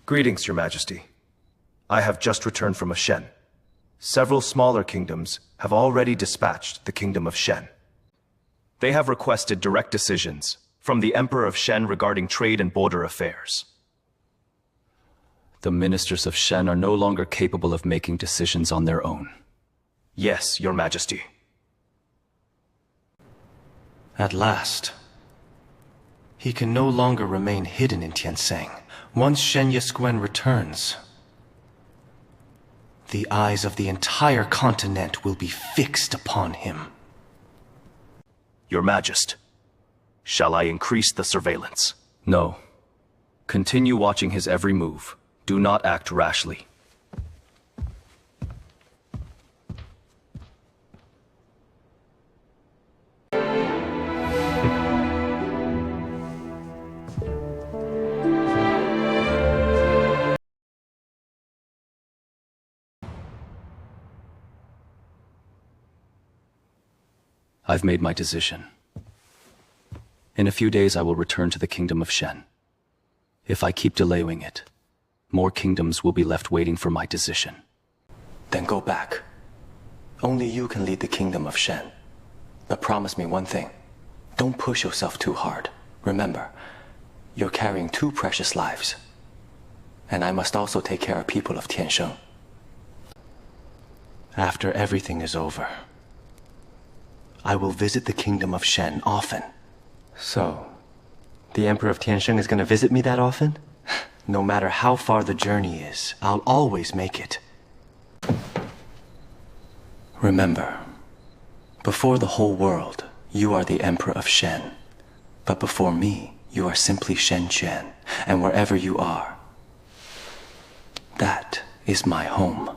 Greetings, Your Majesty. I have just returned from Shen. Several smaller kingdoms have already dispatched the Kingdom of Shen. They have requested direct decisions from the Emperor of Shen regarding trade and border affairs. The ministers of Shen are no longer capable of making decisions on their own. Yes, Your Majesty. At last. He can no longer remain hidden in Tiansheng. Once Shen Yixuan returns, the eyes of the entire continent will be fixed upon him. Your Majesty, shall I increase the surveillance? No. Continue watching his every move. Do not act rashly. I've made my decision. In a few days I will return to the Kingdom of Shen. If I keep delaying it, more kingdoms will be left waiting for my decision. Then go back. Only you can lead the Kingdom of Shen. But promise me one thing. Don't push yourself too hard. Remember, you're carrying 2 precious lives. And I must also take care of people of Tiansheng. After everything is over, I will visit the Kingdom of Shen often. So, the Emperor of Tiansheng is going to visit me that often? No matter how far the journey is, I'll always make it. Remember, before the whole world, you are the Emperor of Shen. But before me, you are simply Shen Quan. And wherever you are, that is my home.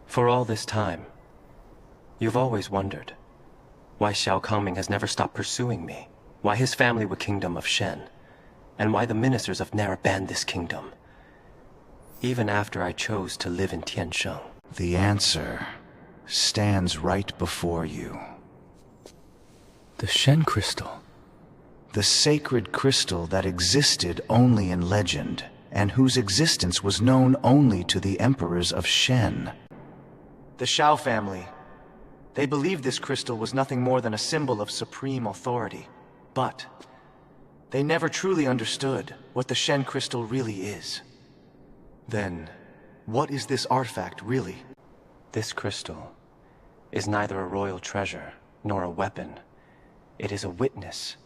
For all this time, you've always wondered why Xiao Kangming has never stopped pursuing me, why his family were Kingdom of Shen, and why the ministers of never banned this kingdom, even after I chose to live in Tiansheng. The answer stands right before you. The Shen Crystal. The sacred crystal that existed only in legend, and whose existence was known only to the emperors of Shen. The Xiao family. They believed this crystal was nothing more than a symbol of supreme authority. But they never truly understood what the Shen crystal really is. Then, what is this artifact really? This crystal is neither a royal treasure nor a weapon. It is a witness.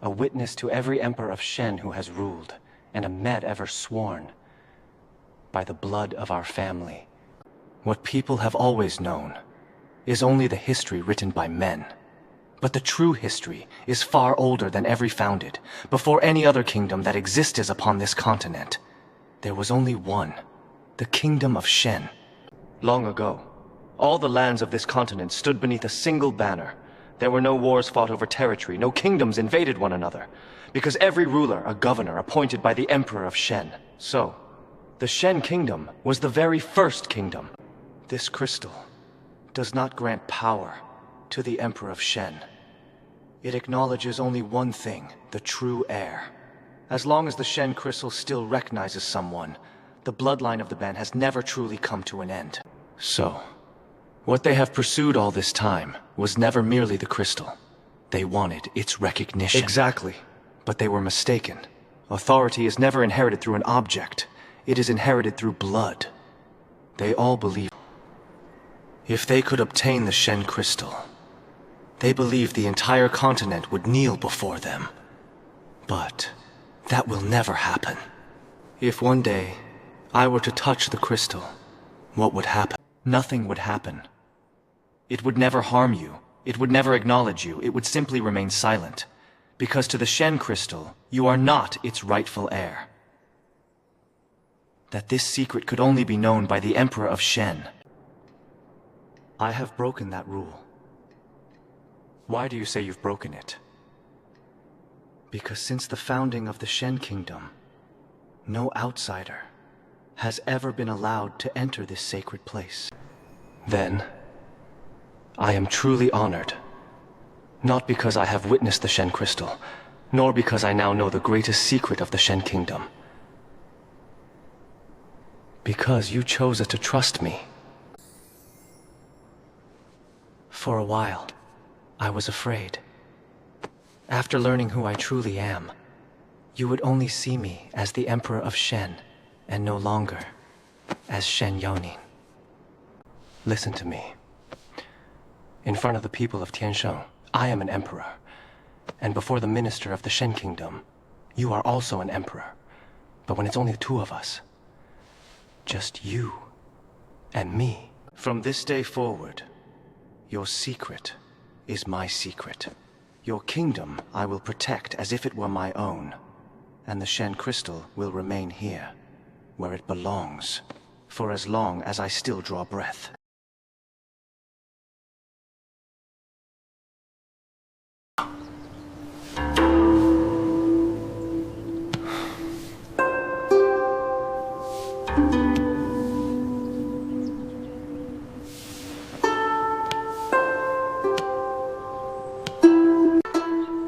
A witness to every emperor of Shen who has ruled, and a med ever sworn by the blood of our family. What people have always known is only the history written by men. But the true history is far older than every founded. Before any other kingdom that existed upon this continent, there was only one, the Kingdom of Shen. Long ago, all the lands of this continent stood beneath a single banner, There were no wars fought over territory, no kingdoms invaded one another, because every ruler a governor appointed by the Emperor of Shen. So, the Shen Kingdom was the very first kingdom. This crystal does not grant power to the Emperor of Shen. It acknowledges only one thing, the true heir. As long as the Shen crystal still recognizes someone, the bloodline of the Beiyan has never truly come to an end. So, what they have pursued all this time was never merely the crystal. They wanted its recognition. Exactly. But they were mistaken. Authority is never inherited through an object. It is inherited through blood. They all believe. If they could obtain the Shen crystal, they believed the entire continent would kneel before them. But that will never happen. If one day I were to touch the crystal, what would happen? Nothing would happen. It would never harm you. It would never acknowledge you. It would simply remain silent. Because to the Shen crystal, you are not its rightful heir. That this secret could only be known by the Emperor of Shen. I have broken that rule. Why do you say you've broken it? Because since the founding of the Shen Kingdom, no outsider has ever been allowed to enter this sacred place. Then, I am truly honored. Not because I have witnessed the Shen crystal, nor because I now know the greatest secret of the Shen Kingdom. Because you chose to trust me. For a while, I was afraid. After learning who I truly am, you would only see me as the Emperor of Shen, and no longer as Shen Yixuan. Listen to me. In front of the people of Tiansheng, I am an emperor. And before the minister of the Shen Kingdom, you are also an emperor. But when it's only the two of us, just you and me. From this day forward, your secret is my secret. Your kingdom I will protect as if it were my own. And the Shen crystal will remain here, where it belongs, for as long as I still draw breath.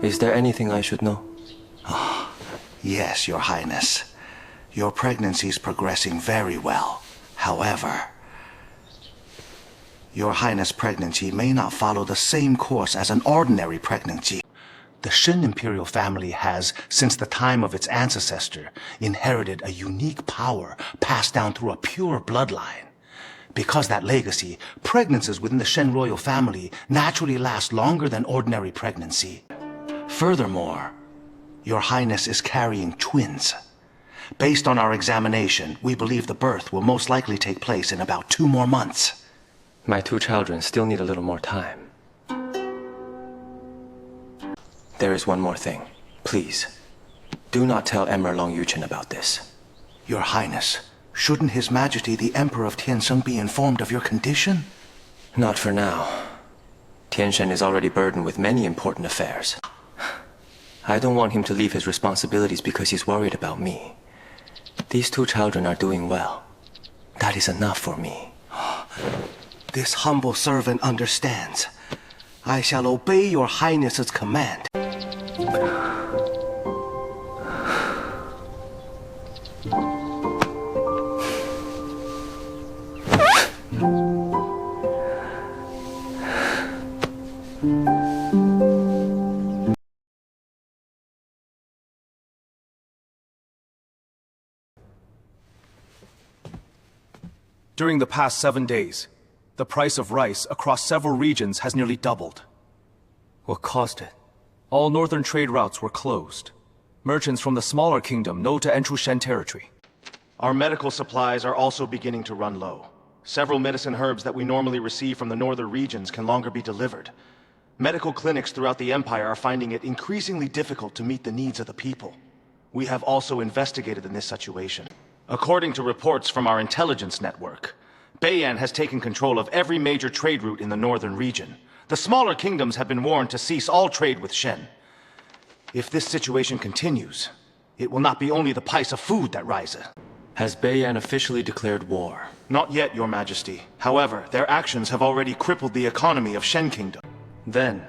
Is there anything I should know? Yes, Your Highness. Your pregnancy is progressing very well. However, Your Highness' pregnancy may not follow the same course as an ordinary pregnancy. The Shen imperial family has, since the time of its ancestor, inherited a unique power passed down through a pure bloodline. Because that legacy, pregnancies within the Shen royal family naturally last longer than ordinary pregnancy. Furthermore, Your Highness is carrying twins. Based on our examination, we believe the birth will most likely take place in about 2 more months. My 2 children still need a little more time. There is one more thing. Please, do not tell Emperor Long Yuchen about this. Your Highness, shouldn't His Majesty the Emperor of Tiansheng be informed of your condition? Not for now. Tiansheng is already burdened with many important affairs. I don't want him to leave his responsibilities because he's worried about me. These 2 children are doing well. That is enough for me. This humble servant understands. I shall obey Your Highness's command. During the past 7 days, the price of rice across several regions has nearly doubled. What caused it? All northern trade routes were closed. Merchants from the smaller kingdom no to enter Shen territory. Our medical supplies are also beginning to run low. Several medicine herbs that we normally receive from the northern regions can longer be delivered. Medical clinics throughout the Empire are finding it increasingly difficult to meet the needs of the people. We have also investigated in this situation. According to reports from our intelligence network, Beiyan has taken control of every major trade route in the northern region. The smaller kingdoms have been warned to cease all trade with Shen. If this situation continues, it will not be only the price of food that rises. Has Beiyan officially declared war? Not yet, Your Majesty. However, their actions have already crippled the economy of Shen Kingdom. Then,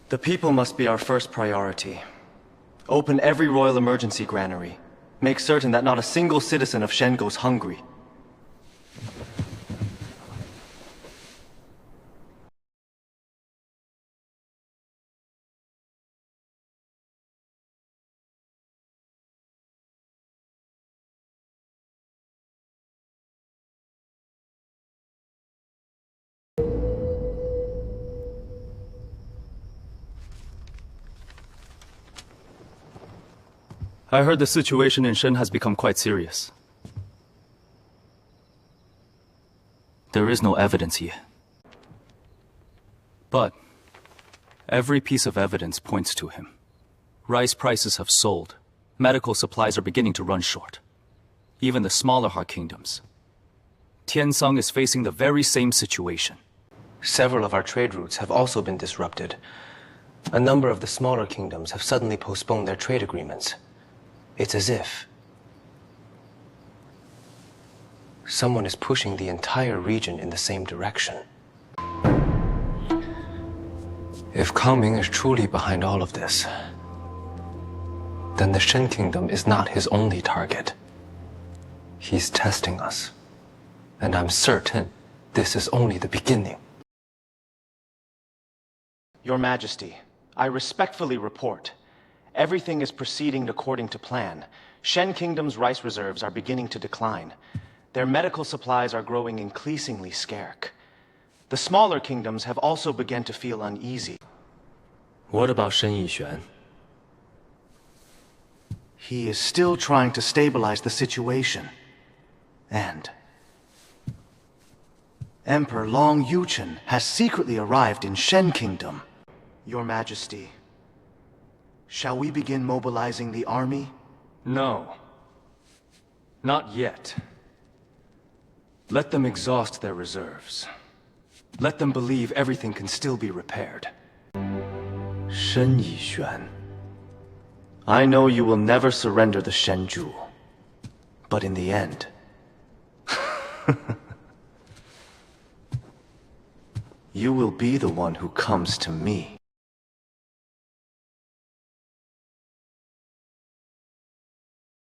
the people must be our first priority. Open every royal emergency granary. Make certain that not a single citizen of Shen goes hungry. I heard the situation in Shen has become quite serious. There is no evidence yet. But every piece of evidence points to him. Rice prices have soared. Medical supplies are beginning to run short. Even the smaller heart kingdoms. Tiansheng is facing the very same situation. Several of our trade routes have also been disrupted. A number of the smaller kingdoms have suddenly postponed their trade agreements. It's as if someone is pushing the entire region in the same direction. If Kangming is truly behind all of this, then the Shen Kingdom is not his only target. He's testing us. And I'm certain this is only the beginning. Your Majesty, I respectfully report. Everything is proceeding according to plan. Shen Kingdom's rice reserves are beginning to decline. Their medical supplies are growing increasingly scarce. The smaller kingdoms have also begun to feel uneasy. What about Shen Yixuan? He is still trying to stabilize the situation. And Emperor Long Yuchen has secretly arrived in Shen Kingdom. Your Majesty, shall we begin mobilizing the army? No. Not yet. Let them exhaust their reserves. Let them believe everything can still be repaired. Shen Yixuan. I know you will never surrender the Shen Jewel. But in the end... you will be the one who comes to me.